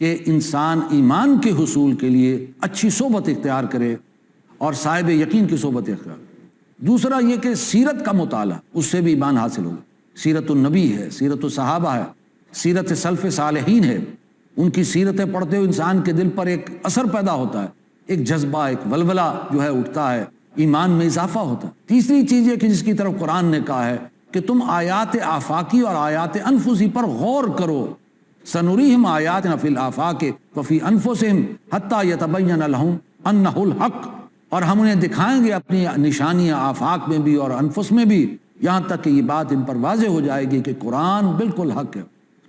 کہ انسان ایمان کے حصول کے لیے اچھی صحبت اختیار کرے اور صاحب یقین کی صحبت اختیار کرے۔ دوسرا یہ کہ سیرت کا مطالعہ، اس سے بھی ایمان حاصل ہوگا۔ سیرت النبی ہے، سیرت الصحابہ ہے، سیرت سلف صالحین ہے، ان کی سیرتیں پڑھتے ہوئے انسان کے دل پر ایک اثر پیدا ہوتا ہے، ایک جذبہ، ایک ولولہ جو ہے اٹھتا ہے، ایمان میں اضافہ ہوتا ہے۔ تیسری چیز یہ کہ جس کی طرف قرآن نے کہا ہے کہ تم آیات آفاقی اور آیات انفسی پر غور کرو، سنریہم آیاتنا فی الآفاق وفی انفسہم حتی یتبین لہم انہ الحق، اور ہم انہیں دکھائیں گے اپنی نشانیاں آفاق میں بھی اور انفس میں بھی، یہاں تک کہ یہ بات ان پر واضح ہو جائے گی کہ قرآن بالکل حق ہے۔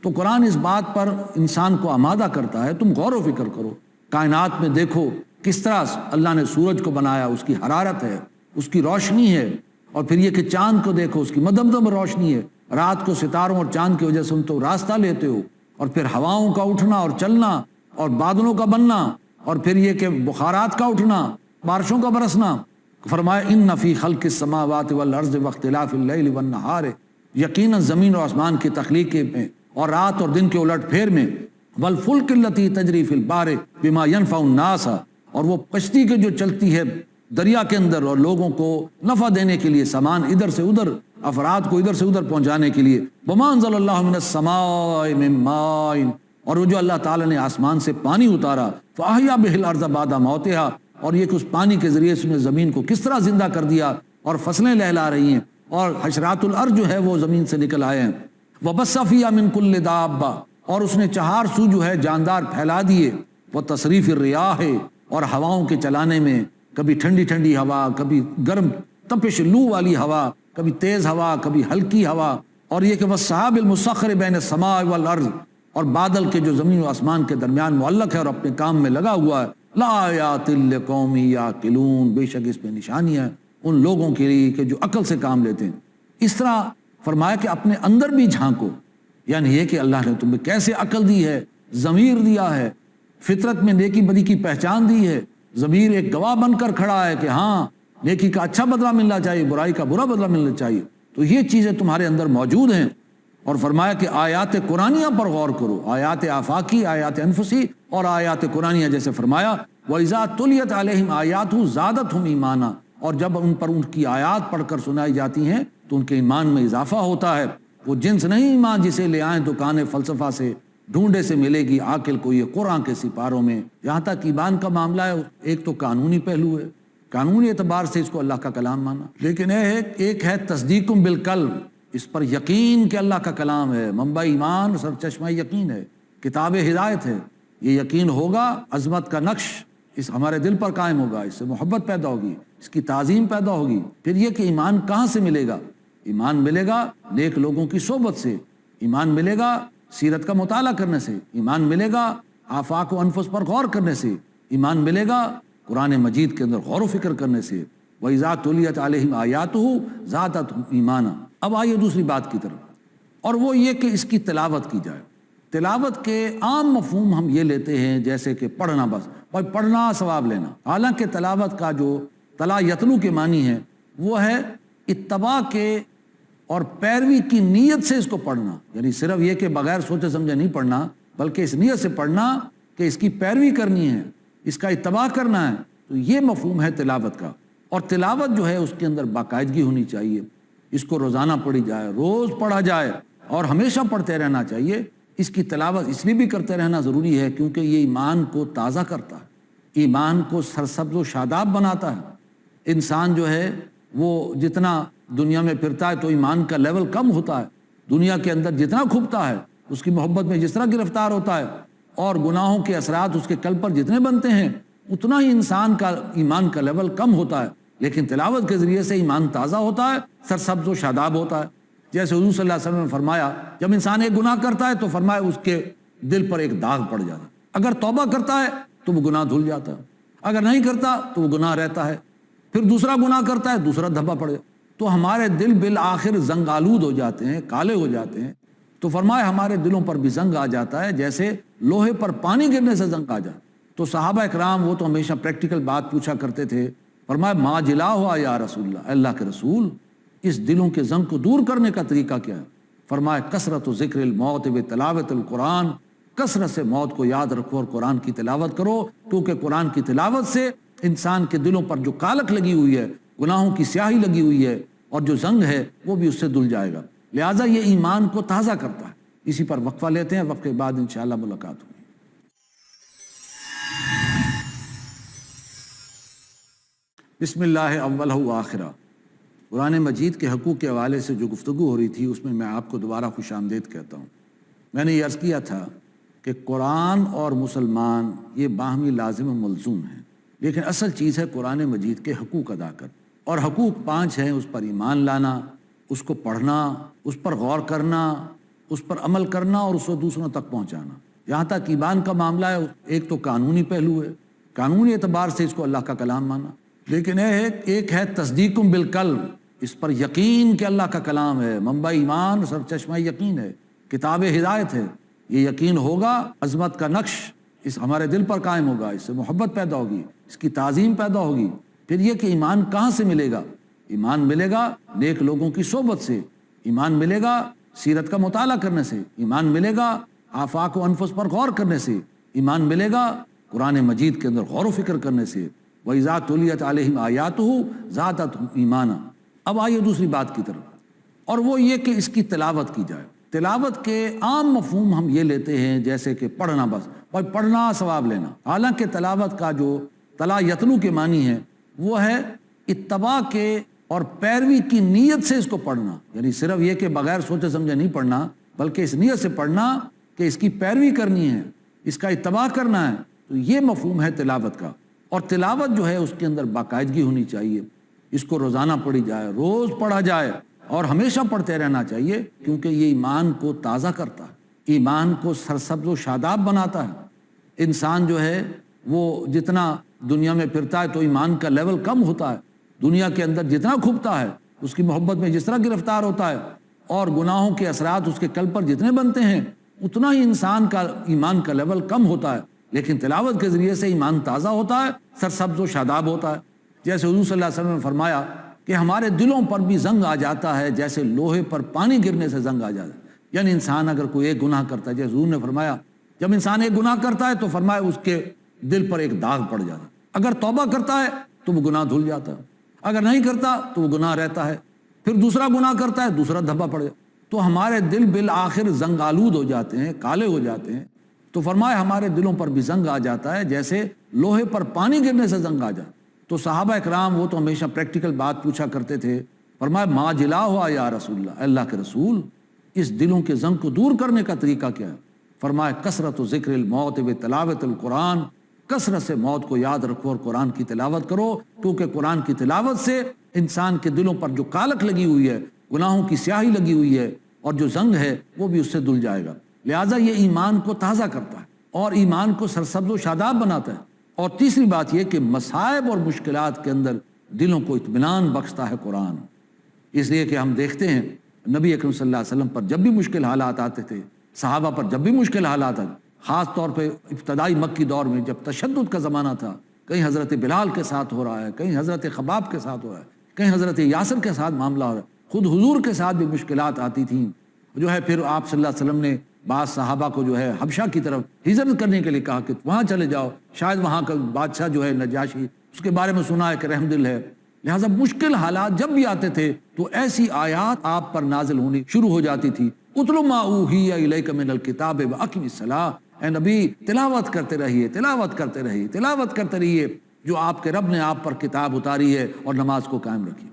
تو قرآن اس بات پر انسان کو آمادہ کرتا ہے، تم غور و فکر کرو، کائنات میں دیکھو کس طرح اللہ نے سورج کو بنایا، اس کی حرارت ہے، اس کی روشنی ہے، اور پھر یہ کہ چاند کو دیکھو، اس کی مدمدم روشنی ہے، رات کو ستاروں اور چاند کی وجہ سے تم تو راستہ لیتے ہو، اور پھر ہواؤں کا اٹھنا اور چلنا اور بادلوں کا بننا، اور پھر یہ کہ بخارات کا اٹھنا، بارشوں کا برسنا۔ فرمایا ان فی خلق السماوات والارض واختلاف اللیل والنہار، یقیناً زمین اور آسمان کی تخلیق میں اور رات اور دن کے الٹ پھیر میں، والفلک التی تجری فی البحر بما ینفع الناس، اور وہ کشتی کے جو چلتی ہے دریا کے اندر اور لوگوں کو نفع دینے کے لیے، سامان ادھر سے ادھر، افراد کو ادھر سے ادھر پہنچانے کے لیے، وما انزل اللہ من السماء من ماء، اور وہ جو اللہ تعالیٰ نے آسمان سے پانی اتارا، فاحیا بہ الارض بعد موتہا، اور یہ کہ اس پانی کے ذریعے سے نے زمین کو کس طرح زندہ کر دیا، اور فصلیں لہلا رہی ہیں، اور حشرات الارض جو ہے وہ زمین سے نکل آئے ہیں، وبث فیہا من کل دابہ، اور اس نے چہار سو جو ہے جاندار پھیلا دیے، وتصریف الریاح، اور ہواؤں کے چلانے میں، کبھی ٹھنڈی ٹھنڈی ہوا، کبھی گرم تپش لو والی ہوا، کبھی تیز ہوا، کبھی ہلکی ہوا، اور یہ کہ والسحاب المسخر بین السماء والارض، اور بادل کے جو زمین و آسمان کے درمیان معلق ہے اور اپنے کام میں لگا ہوا ہے، لآیات لقوم یعقلون، بے شک اس میں نشانی ہے ان لوگوں کے لیے کہ جو عقل سے کام لیتے ہیں۔ اس طرح فرمایا کہ اپنے اندر بھی جھانکو، یعنی یہ کہ اللہ نے تمہیں کیسے عقل دی ہے، ضمیر دیا ہے، فطرت میں نیکی بدی کی پہچان دی ہے، ضمیر ایک گواہ بن کر کھڑا ہے کہ ہاں نیکی کا اچھا بدلہ ملنا چاہیے، برائی کا برا بدلہ ملنا چاہیے، تو یہ چیزیں تمہارے اندر موجود ہیں۔ اور فرمایا کہ آیات قرآنیہ پر غور کرو، آیات آفاقی، آیات انفسی اور آیات قرآنیہ، جیسے فرمایا وَإِذَا تُلِيَتْ عَلَيْهِمْ آيَاتُهُ زَادَتْهُمْ إِيمَانًا، اور جب ان پر ان کی آیات پڑھ کر سنائی جاتی ہیں تو ان کے ایمان میں اضافہ ہوتا ہے۔ وہ جنس نہیں ایمان جسے لے آئیں دکان فلسفہ سے، ڈھونڈے سے ملے گی عاقل کو یہ قرآن کے سپاروں میں۔ یہاں تک ایمان کا معاملہ ہے، ایک تو قانونی پہلو ہے، قانونی اعتبار سے اس کو اللہ کا کلام مانا، لیکن ایک ہے تصدیق بالقلب، اس پر یقین کہ اللہ کا کلام ہے، منبع ایمان، سرچشمہ یقین ہے، کتاب ہدایت ہے، یہ یقین ہوگا، عظمت کا نقش اس ہمارے دل پر قائم ہوگا، اس سے محبت پیدا ہوگی، اس کی تعظیم پیدا ہوگی۔ پھر یہ کہ ایمان کہاں سے ملے گا؟ ایمان ملے گا نیک لوگوں کی صحبت سے، ایمان ملے گا سیرت کا مطالعہ کرنے سے، ایمان ملے گا آفاق و انفس پر غور کرنے سے، ایمان ملے گا قرآن مجید کے اندر غور و فکر کرنے سے۔ وَإِذَا تُلِيَتْ عَلَيْهِمْ آيَاتُهُ زَادَتْهُمْ إِيمَانًا۔ اب آئیے دوسری بات کی طرف، اور وہ یہ کہ اس کی تلاوت کی جائے۔ تلاوت کے عام مفہوم ہم یہ لیتے ہیں جیسے کہ پڑھنا، بس اور پڑھنا ثواب لینا، حالانکہ تلاوت کا جو تلا یتلو کے معنی ہے وہ ہے اتباع کے اور پیروی کی نیت سے اس کو پڑھنا، یعنی صرف یہ کہ بغیر سوچے سمجھے نہیں پڑھنا، بلکہ اس نیت سے پڑھنا کہ اس کی پیروی کرنی ہے، اس کا اتباع کرنا ہے، تو یہ مفہوم ہے تلاوت کا۔ اور تلاوت جو ہے اس کے اندر باقاعدگی ہونی چاہیے، اس کو روزانہ پڑھی جائے، روز پڑھا جائے اور ہمیشہ پڑھتے رہنا چاہیے۔ اس کی تلاوت اس لیے بھی کرتے رہنا ضروری ہے کیونکہ یہ ایمان کو تازہ کرتا ہے، ایمان کو سرسبز و شاداب بناتا ہے۔ انسان جو ہے وہ جتنا دنیا میں پھرتا ہے تو ایمان کا لیول کم ہوتا ہے، دنیا کے اندر جتنا کھپتا ہے، اس کی محبت میں جس طرح گرفتار ہوتا ہے اور گناہوں کے اثرات اس کے قلب پر جتنے بنتے ہیں، اتنا ہی انسان کا ایمان کا لیول کم ہوتا ہے۔ لیکن تلاوت کے ذریعے سے ایمان تازہ ہوتا ہے، سرسبز و شاداب ہوتا ہے۔ جیسے حضور صلی اللہ علیہ وسلم نے فرمایا جب انسان ایک گناہ کرتا ہے تو فرمایا اس کے دل پر ایک داغ پڑ جاتا ہے، اگر توبہ کرتا ہے تو وہ گناہ دھل جاتا ہے، اگر نہیں کرتا تو وہ گناہ رہتا ہے، پھر دوسرا گناہ کرتا ہے دوسرا دھبا پڑ جاتا ہے، تو ہمارے دل بالآخر زنگ آلود ہو جاتے ہیں، کالے ہو جاتے ہیں۔ تو فرمایا ہمارے دلوں پر بھی زنگ آ جاتا ہے جیسے لوہے پر پانی گرنے سے زنگ آ جاتا۔ تو صحابہ اکرام وہ تو ہمیشہ پریکٹیکل بات پوچھا کرتے تھے، فرمایا ما جلا ہوا یا رسول اللہ، اللہ کے رسول اس دلوں کے زنگ کو دور کرنے کا طریقہ کیا ہے؟ فرمایا کثرت و ذکر الموت و تلاوت القرآن، کثرت سے موت کو یاد رکھو اور قرآن کی تلاوت کرو، کیونکہ قرآن کی تلاوت سے انسان کے دلوں پر جو کالک لگی ہوئی ہے، گناہوں کی سیاہی لگی ہوئی ہے اور جو زنگ ہے وہ بھی اس سے دھل جائے گا۔ لہٰذا یہ ایمان کو تازہ کرتا ہے۔ اسی پر وقفہ لیتے ہیں، وقفے کے بعد انشاءاللہ ملاقات ہوگی۔ بسم اللہ اولہ و آخرہ۔ قرآن مجید کے حقوق کے حوالے سے جو گفتگو ہو رہی تھی اس میں میں آپ کو دوبارہ خوش آمدید کہتا ہوں۔ میں نے یہ عرض کیا تھا کہ قرآن اور مسلمان یہ باہمی لازم و ملزوم ہیں، لیکن اصل چیز ہے قرآن مجید کے حقوق ادا کر، اور حقوق 5 ہیں۔ اس پر ایمان لانا، اس کو پڑھنا، اس پر غور کرنا، اس پر عمل کرنا اور اس کو دوسروں تک پہنچانا۔ یہاں تک ایمان کا معاملہ ہے، ایک تو قانونی پہلو ہے، قانونی اعتبار سے اس کو اللہ کا کلام مانا، لیکن ایک ہے تصدیق بالقلب، اس پر یقین کہ اللہ کا کلام ہے، منبع ایمان، سرچشمہ یقین ہے، کتاب ہدایت ہے۔ یہ یقین ہوگا، عظمت کا نقش اس ہمارے دل پر قائم ہوگا، اس سے محبت پیدا ہوگی، اس کی تعظیم پیدا ہوگی۔ پھر یہ کہ ایمان کہاں سے ملے گا؟ ایمان ملے گا نیک لوگوں کی صحبت سے، ایمان ملے گا سیرت کا مطالعہ کرنے سے، ایمان ملے گا آفاق و انفس پر غور کرنے سے، ایمان ملے گا قرآن مجید کے اندر غور و فکر کرنے سے۔ وَإِذَا تُلِيَتْ عَلَيْهِمْ آيَاتُهُ زَادَتْهُمْ ایمانا۔ اب آئیے دوسری بات کی طرف، اور وہ یہ کہ اس کی تلاوت کی جائے۔ تلاوت کے عام مفہوم ہم یہ لیتے ہیں جیسے کہ پڑھنا، بس اور پڑھنا ثواب لینا، حالانکہ تلاوت کا جو تلا یتلو کے معنی ہے وہ ہے اتباع کے اور پیروی کی نیت سے اس کو پڑھنا، یعنی صرف یہ کہ بغیر سوچے سمجھے نہیں پڑھنا، بلکہ اس نیت سے پڑھنا کہ اس کی پیروی کرنی ہے، اس کا اتباع کرنا ہے۔ تو یہ مفہوم ہے تلاوت کا، اور تلاوت جو ہے اس کے اندر باقاعدگی ہونی چاہیے، اس کو روزانہ پڑھی جائے، روز پڑھا جائے اور ہمیشہ پڑھتے رہنا چاہیے، کیونکہ یہ ایمان کو تازہ کرتا ہے، ایمان کو سرسبز و شاداب بناتا ہے۔ انسان جو ہے وہ جتنا دنیا میں پھرتا ہے تو ایمان کا لیول کم ہوتا ہے، دنیا کے اندر جتنا کھپتا ہے، اس کی محبت میں جس طرح گرفتار ہوتا ہے اور گناہوں کے اثرات اس کے قلب پر جتنے بنتے ہیں، اتنا ہی انسان کا ایمان کا لیول کم ہوتا ہے۔ لیکن تلاوت کے ذریعے سے ایمان تازہ ہوتا ہے، سرسبز و شاداب ہوتا ہے۔ جیسے حضور صلی اللہ علیہ وسلم نے فرمایا کہ ہمارے دلوں پر بھی زنگ آ جاتا ہے جیسے لوہے پر پانی گرنے سے زنگ آ جاتا ہے۔ یعنی انسان اگر کوئی ایک گناہ کرتا ہے، جیسے حضور نے فرمایا جب انسان ایک گناہ کرتا ہے تو فرمایا اس کے دل پر ایک داغ پڑ جاتا ہے، اگر توبہ کرتا ہے تو وہ گناہ دھل جاتا ہے، اگر نہیں کرتا تو وہ گناہ رہتا ہے، پھر دوسرا گناہ کرتا ہے دوسرا دھبا پڑ جاتا ہے، تو ہمارے دل بالآخر زنگ آلود ہو جاتے ہیں، کالے ہو جاتے ہیں۔ تو فرمایا ہمارے دلوں پر بھی زنگ آ جاتا ہے جیسے لوہے پر پانی گرنے سے زنگ آ جاتا ہے۔ تو صحابہ اکرام وہ تو ہمیشہ پریکٹیکل بات پوچھا کرتے تھے، فرمایا ما جلا ہوا یا رسول اللہ، اللہ کے رسول اس دلوں کے زنگ کو دور کرنے کا طریقہ کیا ہے؟ فرمایا کثرت و ذکر الموت و تلاوت القرآن، کثرت سے موت کو یاد رکھو اور قرآن کی تلاوت کرو، کیونکہ قرآن کی تلاوت سے انسان کے دلوں پر جو کالک لگی ہوئی ہے، گناہوں کی سیاہی لگی ہوئی ہے اور جو زنگ ہے وہ بھی اس سے دھل جائے گا۔ لہٰذا یہ ایمان کو تازہ کرتا ہے اور ایمان کو سرسبز و شاداب بناتا ہے۔ اور تیسری بات یہ کہ مصائب اور مشکلات کے اندر دلوں کو اطمینان بخشتا ہے قرآن، اس لیے کہ ہم دیکھتے ہیں نبی اکرم صلی اللہ علیہ وسلم پر جب بھی مشکل حالات آتے تھے، صحابہ پر جب بھی مشکل حالات آتے، خاص طور پہ ابتدائی مکی دور میں جب تشدد کا زمانہ تھا، کہیں حضرت بلال کے ساتھ ہو رہا ہے، کہیں حضرت خباب کے ساتھ ہو رہا ہے، کہیں حضرت یاسر کے ساتھ معاملہ ہو رہا ہے، خود حضور کے ساتھ بھی مشکلات آتی تھیں، جو ہے پھر آپ صلی اللہ علیہ وسلم نے بعض صحابہ کو جو ہے حبشہ کی طرف ہجرت کرنے کے لیے کہا کہ وہاں چلے جاؤ، شاید وہاں کا بادشاہ جو ہے نجاشی، اس کے بارے میں سنا ہے کہ رحم دل ہے۔ لہٰذا مشکل حالات جب بھی آتے تھے تو ایسی آیات آپ پر نازل ہونی شروع ہو جاتی تھی، اتلو ما اوحی الیک من الکتاب واقم الصلاۃ، اے نبی تلاوت کرتے رہیے، تلاوت کرتے رہیے، تلاوت کرتے رہیے جو آپ کے رب نے آپ پر کتاب اتاری ہے، اور نماز کو قائم رکھیے۔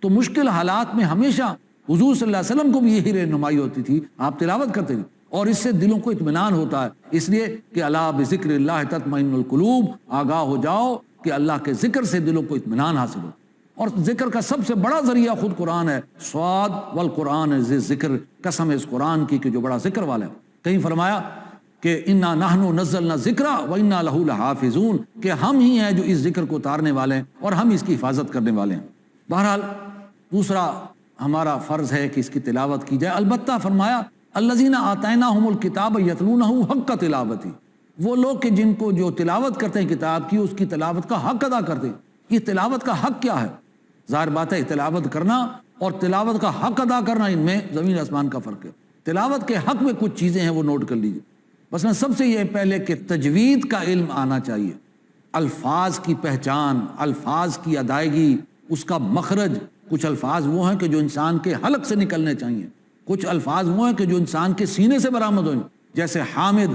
تو مشکل حالات میں ہمیشہ حضور صلی اللہ علیہ وسلم کو بھی یہی رہنمائی ہوتی تھی، آپ تلاوت کرتے رہیے، اور اس سے دلوں کو اطمینان ہوتا ہے، اس لیے کہ الا بذکر اللہ تطمئن القلوب، آگاہ ہو جاؤ کہ اللہ کے ذکر سے دلوں کو اطمینان حاصل ہو۔ اور ذکر کا سب سے بڑا ذریعہ خود قرآن ہے، صاد والقرآن ذی ذکر، قسم اس قرآن کی کہ جو بڑا ذکر والا ہے۔ کہیں فرمایا کہ انا نحن نزلنا الذکر وانا لہ لحافظون، کہ ہم ہی ہیں جو اس ذکر کو اتارنے والے ہیں اور ہم اس کی حفاظت کرنے والے ہیں۔ بہرحال دوسرا ہمارا فرض ہے کہ اس کی تلاوت کی جائے۔ البتہ فرمایا الذین آتیناہم الکتاب یتلونہ حق تلاوتہ، وہ لوگ کہ جن کو جو تلاوت کرتے ہیں کتاب کی، اس کی تلاوت کا حق ادا کرتے ہیں۔ یہ تلاوت کا حق کیا ہے؟ ظاہر بات ہے تلاوت کرنا اور تلاوت کا حق ادا کرنا، ان میں زمین آسمان کا فرق ہے۔ تلاوت کے حق میں کچھ چیزیں ہیں وہ نوٹ کر لیجیے۔ مثلا سب سے یہ پہلے کہ تجوید کا علم آنا چاہیے، الفاظ کی پہچان، الفاظ کی ادائیگی، اس کا مخرج۔ کچھ الفاظ وہ ہیں کہ جو انسان کے حلق سے نکلنے چاہیے، کچھ الفاظ وہ ہیں کہ جو انسان کے سینے سے برآمد ہوئیں، جیسے حامد،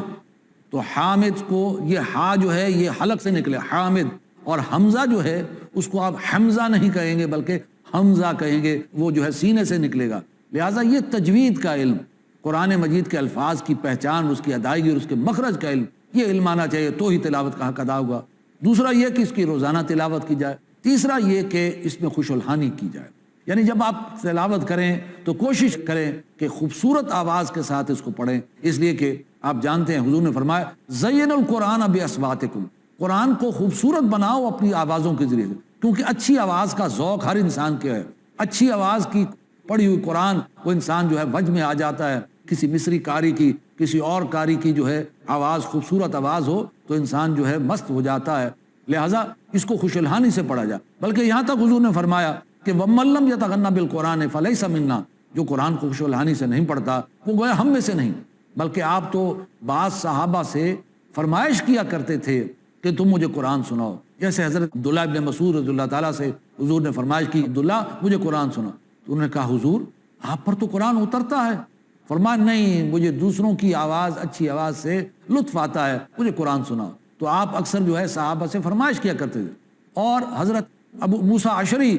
تو حامد کو یہ ہا جو ہے یہ حلق سے نکلے حامد، اور حمزہ جو ہے اس کو آپ حمزہ نہیں کہیں گے بلکہ حمزہ کہیں گے، وہ جو ہے سینے سے نکلے گا۔ لہٰذا یہ تجوید کا علم، قرآن مجید کے الفاظ کی پہچان، اس کی ادائیگی اور اس کے مخرج کا علم، یہ علم آنا چاہیے، تو ہی تلاوت کا حق ادا ہوگا۔ دوسرا یہ کہ اس کی روزانہ تلاوت کی جائے۔ تیسرا یہ کہ اس میں خوش الحانی کی جائے، یعنی جب آپ تلاوت کریں تو کوشش کریں کہ خوبصورت آواز کے ساتھ اس کو پڑھیں، اس لیے کہ آپ جانتے ہیں حضور نے فرمایا زین القرآن باصواتکم، قرآن کو خوبصورت بناؤ اپنی آوازوں کے ذریعے سے، کیونکہ اچھی آواز کا ذوق ہر انسان کے ہے۔ اچھی آواز کی پڑھی ہوئی قرآن وہ انسان جو ہے وجہ میں آ جاتا ہے۔ کسی مصری قاری کی، کسی اور قاری کی جو ہے آواز خوبصورت آواز ہو تو انسان جو ہے مست ہو جاتا ہے۔ لہٰذا اس کو خوش الحانی سے پڑھا جائے، بلکہ یہاں تک حضور نے فرمایا کہ وَمَن لَّمْ يَتَغَنَّ بِالْقُرْآنِ فَلَيْسَ مِنَّا، جو قرآن کو خوش الحانی سے نہیں پڑھتا وہ گویا ہم میں سے نہیں۔ بلکہ آپ تو بعض صحابہ سے فرمائش کیا کرتے تھے کہ تم مجھے قرآن سناؤ، جیسے حضرت عبداللہ ابن مسعود رضی اللہ تعالیٰ سے حضور نے فرمائش کی عبداللہ مجھے قرآن سناؤ، تو انہوں نے کہا حضور آپ پر تو قرآن اترتا ہے۔ فرمایا نہیں، مجھے دوسروں کی آواز، اچھی آواز سے لطف آتا ہے، مجھے قرآن سناؤ۔ تو آپ اکثر جو ہے صحابہ سے فرمائش کیا کرتے تھے۔ اور حضرت ابو موسیٰ اشعری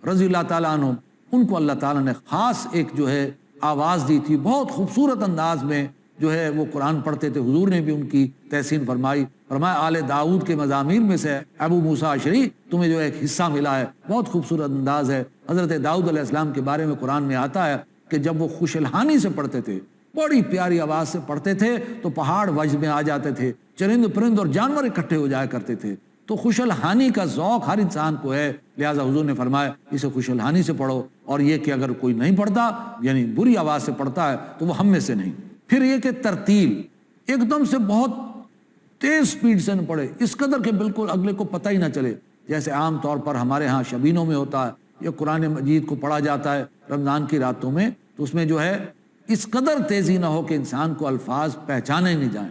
رضی اللہ تعالیٰ عنہ، ان کو اللہ تعالیٰ نے خاص ایک جو ہے آواز دی تھی، بہت خوبصورت انداز میں جو ہے وہ قرآن پڑھتے تھے۔ حضور نے بھی ان کی تحسین فرمائی، فرمایا آل داؤد کے مضامین میں سے ابو موسیٰ اشعری تمہیں جو ایک حصہ ملا ہے، بہت خوبصورت انداز ہے۔ حضرت داؤد علیہ السلام کے بارے میں قرآن میں آتا ہے کہ جب وہ خوش الحانی سے پڑھتے تھے، بڑی پیاری آواز سے پڑھتے تھے تو پہاڑ وجد میں آ جاتے تھے، چرند پرند اور جانور اکٹھے ہو جایا کرتے تھے۔ تو خوش الحانی کا ذوق ہر انسان کو ہے، لہٰذا حضور نے فرمایا اسے خوش الحانی سے پڑھو۔ اور یہ کہ اگر کوئی نہیں پڑھتا، یعنی بری آواز سے پڑھتا ہے، تو وہ ہم میں سے نہیں۔ پھر یہ کہ ترتیل، ایک دم سے بہت تیز سپیڈ سے نہ پڑھے، اس قدر کہ بالکل اگلے کو پتہ ہی نہ چلے، جیسے عام طور پر ہمارے ہاں شبینوں میں ہوتا ہے، یہ قرآن مجید کو پڑھا جاتا ہے رمضان کی راتوں میں، تو اس میں جو ہے اس قدر تیزی نہ ہو کہ انسان کو الفاظ پہچانے نہیں جائیں،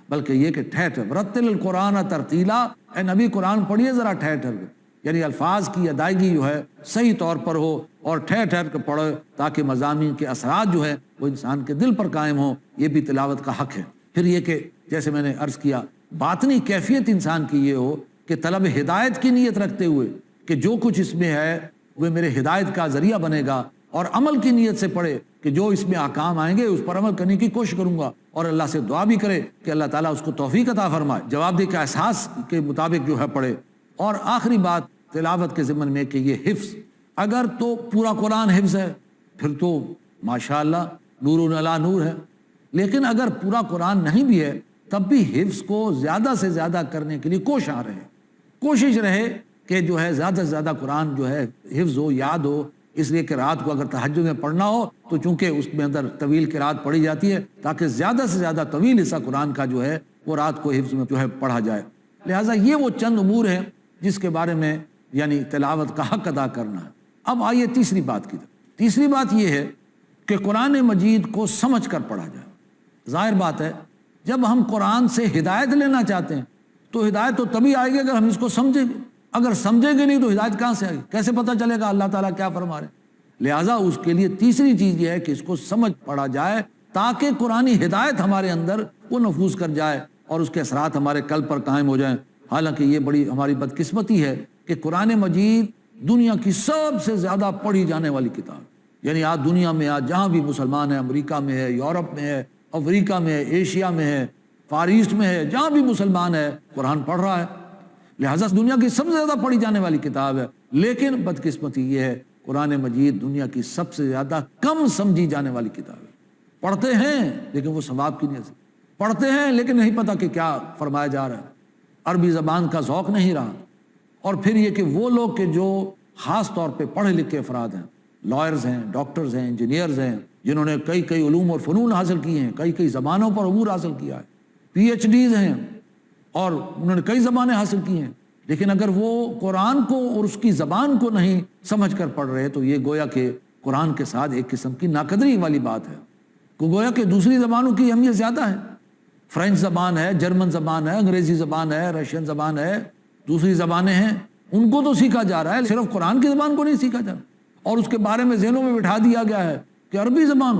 بلکہ یہ کہ ٹھہر رتل القرآن ترتیلا، اے نبی قرآن پڑھیے ذرا ٹھہر ٹھہر کے، یعنی الفاظ کی ادائیگی جو ہے صحیح طور پر ہو اور ٹھہر ٹھہر کے پڑھو، تاکہ مضامین کے اثرات جو ہے وہ انسان کے دل پر قائم ہوں۔ یہ بھی تلاوت کا حق ہے۔ پھر یہ کہ جیسے میں نے عرض کیا، باطنی کیفیت انسان کی یہ ہو کہ طلب ہدایت کی نیت رکھتے ہوئے کہ جو کچھ اس میں ہے وہ میرے ہدایت کا ذریعہ بنے گا، اور عمل کی نیت سے پڑھے کہ جو اس میں احکام آئیں گے اس پر عمل کرنے کی کوشش کروں گا، اور اللہ سے دعا بھی کرے کہ اللہ تعالیٰ اس کو توفیق عطا فرمائے، جواب دہ کا احساس کے مطابق جو ہے پڑھے۔ اور آخری بات تلاوت کے ضمن میں کہ یہ حفظ، اگر تو پورا قرآن حفظ ہے پھر تو ماشاءاللہ نور علی نور ہے، لیکن اگر پورا قرآن نہیں بھی ہے تب بھی حفظ کو زیادہ سے زیادہ کرنے کے لیے کوشش رہے کہ جو ہے زیادہ سے زیادہ قرآن جو ہے حفظ ہو، یاد ہو۔ اس لیے کہ رات کو اگر تہجد میں پڑھنا ہو تو چونکہ اس میں اندر طویل قرات پڑھی جاتی ہے، تاکہ زیادہ سے زیادہ طویل حصہ قرآن کا جو ہے وہ رات کو حفظ میں جو ہے پڑھا جائے۔ لہٰذا یہ وہ چند امور ہیں جس کے بارے میں یعنی تلاوت کا حق ادا کرنا ہے۔ اب آئیے تیسری بات کی طرف۔ تیسری بات یہ ہے کہ قرآن مجید کو سمجھ کر پڑھا جائے۔ ظاہر بات ہے جب ہم قرآن سے ہدایت لینا چاہتے ہیں تو ہدایت تو تبھی آئے گی اگر ہم اس کو سمجھیں گے، اگر سمجھیں گے نہیں تو ہدایت کہاں سے آئے گی؟ کیسے پتہ چلے گا اللہ تعالیٰ کیا فرما رہے ہیں؟ لہٰذا اس کے لیے تیسری چیز یہ ہے کہ اس کو سمجھ پڑھا جائے، تاکہ قرآنی ہدایت ہمارے اندر وہ نفوذ کر جائے اور اس کے اثرات ہمارے قلب پر قائم ہو جائیں۔ حالانکہ یہ بڑی ہماری بدقسمتی ہے کہ قرآن مجید دنیا کی سب سے زیادہ پڑھی جانے والی کتاب، یعنی آج دنیا میں آج جہاں بھی مسلمان ہیں، امریکہ میں ہے، یورپ میں ہے، افریقہ میں ہے، ایشیا میں ہے، فار ایسٹ میں ہے، جہاں بھی مسلمان ہے قرآن پڑھ رہا ہے۔ لہٰذا دنیا کی سب سے زیادہ پڑھی جانے والی کتاب ہے، لیکن بدقسمتی یہ ہے قرآن مجید دنیا کی سب سے زیادہ کم سمجھی جانے والی کتاب ہے۔ پڑھتے ہیں لیکن وہ ثواب کی نیت سے پڑھتے ہیں، لیکن نہیں پتہ کہ کیا فرمایا جا رہا ہے، عربی زبان کا ذوق نہیں رہا۔ اور پھر یہ کہ وہ لوگ کہ جو خاص طور پہ پڑھے لکھے افراد ہیں، لائرز ہیں، ڈاکٹرز ہیں، انجینئرز ہیں، جنہوں نے کئی علوم اور فنون حاصل کیے ہیں، کئی زبانوں پر عبور حاصل کیا ہے، پی ایچ ڈیز ہیں اور انہوں نے کئی زبانیں حاصل کی ہیں، لیکن اگر وہ قرآن کو اور اس کی زبان کو نہیں سمجھ کر پڑھ رہے تو یہ گویا کہ قرآن کے ساتھ ایک قسم کی ناقدری والی بات ہے، گویا کہ دوسری زبانوں کی اہمیت زیادہ ہے۔ فرینچ زبان ہے، جرمن زبان ہے، انگریزی زبان ہے، رشین زبان ہے، دوسری زبانیں ہیں، ان کو تو سیکھا جا رہا ہے، صرف قرآن کی زبان کو نہیں سیکھا جا رہا، اور اس کے بارے میں ذہنوں میں بٹھا دیا گیا ہے کہ عربی زبان،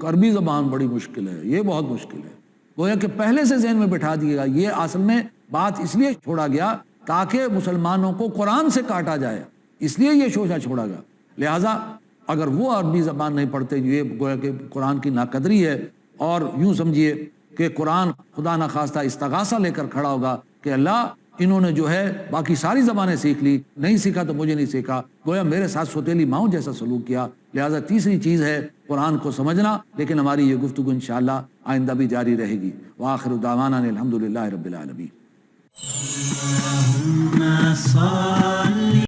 عربی زبان بڑی مشکل ہے، یہ بہت مشکل ہے، گویا کہ پہلے سے ذہن میں بٹھا دیا گیا۔ یہ اصل میں بات اس لیے چھوڑا گیا تاکہ مسلمانوں کو قرآن سے کاٹا جائے، اس لیے یہ شوشہ چھوڑا گیا۔ لہٰذا اگر وہ عربی زبان نہیں پڑھتے، یہ گویا کہ قرآن کی ناقدری ہے، اور یوں سمجھیے کہ قرآن خدا نخواستہ استغاثہ لے کر کھڑا ہوگا کہ اللہ انہوں نے جو ہے باقی ساری زبانیں سیکھ لی، نہیں سیکھا تو مجھے نہیں سیکھا، گویا میرے ساتھ سوتیلی ماؤں جیسا سلوک کیا۔ لہٰذا تیسری چیز ہے قرآن کو سمجھنا، لیکن ہماری یہ گفتگو انشاءاللہ آئندہ بھی جاری رہے گی۔ وآخر دعوانا الحمدللہ رب العالمین۔